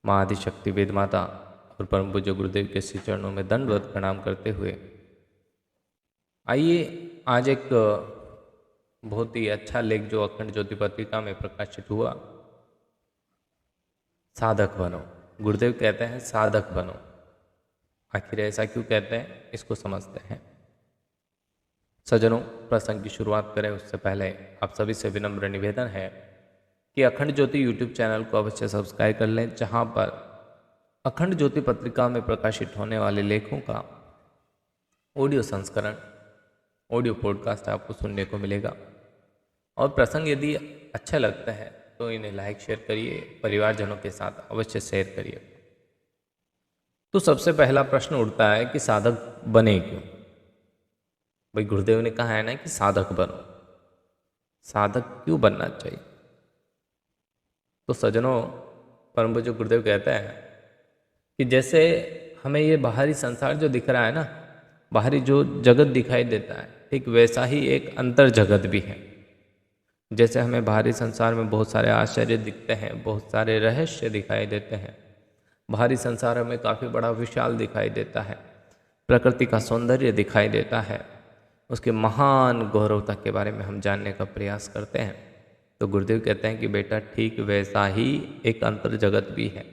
माँ आदिशक्ति वेद माता और परम पूज्य गुरुदेव के श्री चरणों में दंडवत प्रणाम करते हुए आइए आज एक बहुत ही अच्छा लेख जो अखंड ज्योति पत्रिका में प्रकाशित हुआ, साधक बनो। गुरुदेव कहते हैं साधक बनो। आखिर ऐसा क्यों कहते हैं, इसको समझते हैं। सज्जनों, प्रसंग की शुरुआत करें उससे पहले आप सभी से विनम्र निवेदन है कि अखंड ज्योति यूट्यूब चैनल को अवश्य सब्सक्राइब कर लें, जहां पर अखंड ज्योति पत्रिका में प्रकाशित होने वाले लेखों का ऑडियो संस्करण, ऑडियो पॉडकास्ट आपको सुनने को मिलेगा। और प्रसंग यदि अच्छा लगता है तो इन्हें लाइक शेयर करिए, परिवारजनों के साथ अवश्य शेयर करिए। तो सबसे पहला प्रश्न उठता है कि साधक बने क्यों। भाई गुरुदेव ने कहा है ना कि साधक बनो, साधक क्यों बनना चाहिए। तो सज्जनों, परम पूज्य गुरुदेव कहते हैं कि जैसे हमें ये बाहरी संसार जो दिख रहा है ना, बाहरी जो जगत दिखाई देता है, ठीक वैसा ही एक अंतर जगत भी है। जैसे हमें बाहरी संसार में बहुत सारे आश्चर्य दिखते हैं, बहुत सारे रहस्य दिखाई देते हैं, बाहरी संसार हमें काफ़ी बड़ा विशाल दिखाई देता है, प्रकृति का सौंदर्य दिखाई देता है, उसके महान गौरवता के बारे में हम जानने का प्रयास करते हैं। तो गुरुदेव कहते हैं कि बेटा ठीक वैसा ही एक अंतर जगत भी है।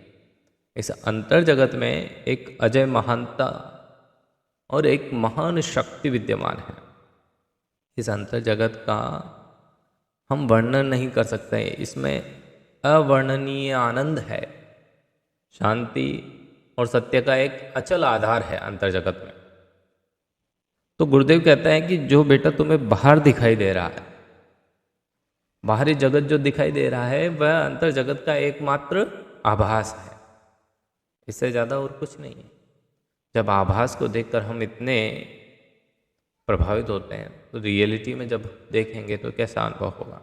इस अंतर जगत में एक अजय महानता और एक महान शक्ति विद्यमान है। इस अंतर जगत का हम वर्णन नहीं कर सकते। इसमें अवर्णनीय आनंद है, शांति और सत्य का एक अचल आधार है अंतर जगत में। तो गुरुदेव कहते हैं कि जो बेटा तुम्हें बाहर दिखाई दे रहा है, बाहरी जगत जो दिखाई दे रहा है, वह अंतर जगत का एकमात्र आभास है, इससे ज़्यादा और कुछ नहीं है। जब आभास को देखकर हम इतने प्रभावित होते हैं तो रियलिटी में जब देखेंगे तो कैसा अनुभव होगा।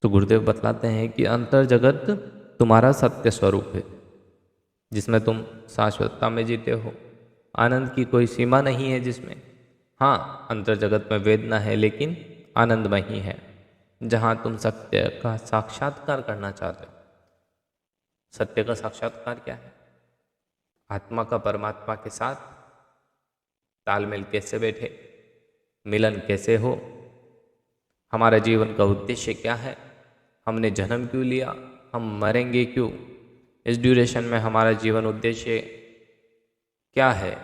तो गुरुदेव बतलाते हैं कि अंतर जगत तुम्हारा सत्य स्वरूप है, जिसमें तुम शाश्वतता में जीते हो। आनंद की कोई सीमा नहीं है जिसमें। हाँ, अंतर जगत में वेदना है, लेकिन आनंदमय ही है, जहाँ तुम सत्य का साक्षात्कार करना चाहते हो। सत्य का साक्षात्कार क्या है? आत्मा का परमात्मा के साथ तालमेल कैसे बैठे, मिलन कैसे हो, हमारा जीवन का उद्देश्य क्या है, हमने जन्म क्यों लिया, हम मरेंगे क्यों, इस ड्यूरेशन में हमारा जीवन उद्देश्य क्या है,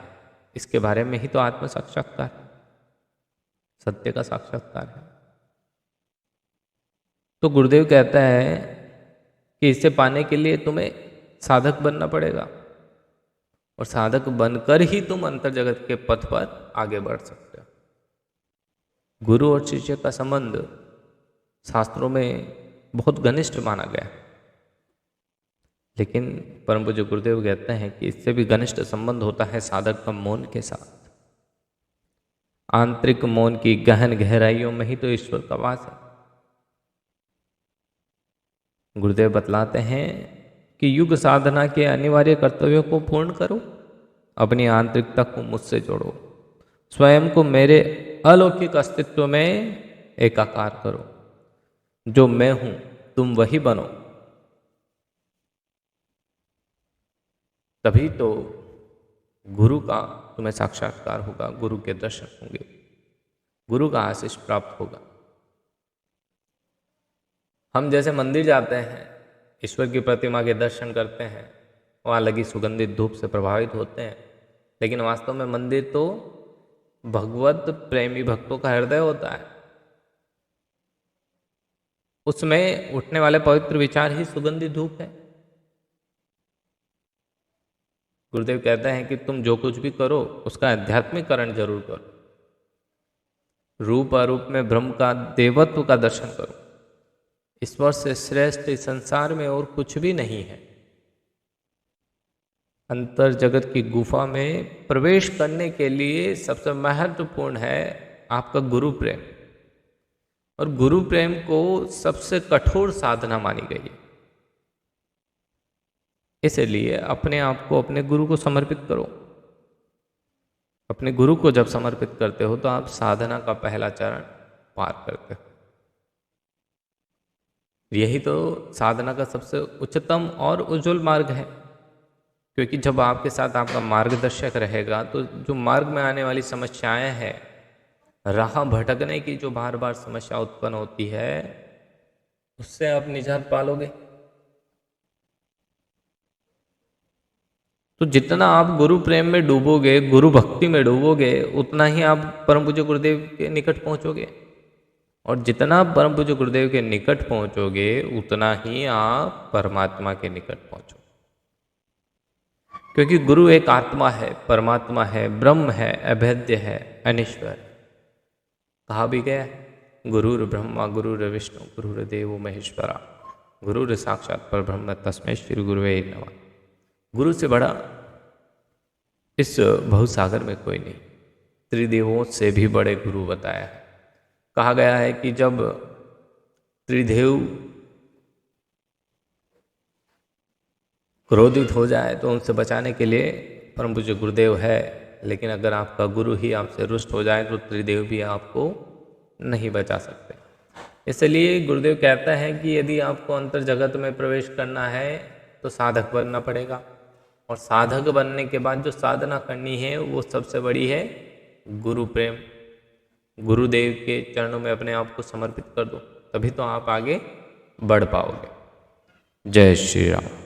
इसके बारे में ही तो आत्म साक्षात्कार, सत्य का साक्षात्कार है। तो गुरुदेव कहता है कि इसे पाने के लिए तुम्हें साधक बनना पड़ेगा, और साधक बनकर ही तुम अंतर जगत के पथ पर आगे बढ़ सकते हो। गुरु और शिष्य का संबंध शास्त्रों में बहुत घनिष्ठ माना गया है, लेकिन परम पूज्य गुरुदेव कहते हैं कि इससे भी घनिष्ठ संबंध होता है साधक का मौन के साथ। आंतरिक मौन की गहन गहराइयों में ही तो ईश्वर का वास है। गुरुदेव बतलाते हैं कि युग साधना के अनिवार्य कर्तव्यों को पूर्ण करो, अपनी आंतरिकता को मुझसे जोड़ो, स्वयं को मेरे अलौकिक अस्तित्व में एकाकार करो। जो मैं हूं तुम वही बनो, तभी तो गुरु का तुम्हें साक्षात्कार होगा, गुरु के दर्शन होंगे, गुरु का आशीष प्राप्त होगा। हम जैसे मंदिर जाते हैं, ईश्वर की प्रतिमा के दर्शन करते हैं, वहाँ लगी सुगंधित धूप से प्रभावित होते हैं, लेकिन वास्तव में मंदिर तो भगवत प्रेमी भक्तों का हृदय होता है। उसमें उठने वाले पवित्र विचार ही सुगंधित धूप है। गुरुदेव कहते हैं कि तुम जो कुछ भी करो उसका आध्यात्मिकरण जरूर करो, रूप अरूप में ब्रह्म का देवत्व का दर्शन करो। ईश्वर से श्रेष्ठ इस संसार में और कुछ भी नहीं है। अंतर जगत की गुफा में प्रवेश करने के लिए सबसे महत्वपूर्ण है आपका गुरु प्रेम, और गुरु प्रेम को सबसे कठोर साधना मानी गई है। इसलिए अपने आप को अपने गुरु को समर्पित करो। अपने गुरु को जब समर्पित करते हो तो आप साधना का पहला चरण पार करते हो। यही तो साधना का सबसे उच्चतम और उज्जवल मार्ग है, क्योंकि जब आपके साथ आपका मार्गदर्शक रहेगा तो जो मार्ग में आने वाली समस्याएं हैं, राह भटकने की जो बार बार समस्या उत्पन्न होती है, उससे आप निजात पालोगे। तो जितना आप गुरु प्रेम में डूबोगे, गुरु भक्ति में डूबोगे, उतना ही आप परम पूज्य गुरुदेव के निकट पहुंचोगे। और जितना आप परम पूज्य गुरुदेव के निकट पहुंचोगे, उतना ही आप परमात्मा के निकट पहुंचोगे। क्योंकि गुरु एक आत्मा है, परमात्मा है, ब्रह्म है, अभेद्य है, अनीश्वर। कहा भी गया है, गुरुर ब्रह्मा गुरुर विष्णु गुरुर्देवो महेश्वरा गुरुर साक्षात परब्रह्म तस्मै श्री गुरुवे नमः। गुरु से बड़ा इस भवसागर में कोई नहीं। त्रिदेवों से भी बड़े गुरु बताया है। कहा गया है कि जब त्रिदेव क्रोधित हो जाए तो उनसे बचाने के लिए परम पूज्य गुरुदेव है, लेकिन अगर आपका गुरु ही आपसे रुष्ट हो जाए तो त्रिदेव भी आपको नहीं बचा सकते। इसलिए गुरुदेव कहता है कि यदि आपको अंतर जगत में प्रवेश करना है तो साधक बनना पड़ेगा, और साधक बनने के बाद जो साधना करनी है वो सबसे बड़ी है गुरु प्रेम। गुरुदेव के चरणों में अपने आप को समर्पित कर दो, तभी तो आप आगे बढ़ पाओगे। जय श्री राम।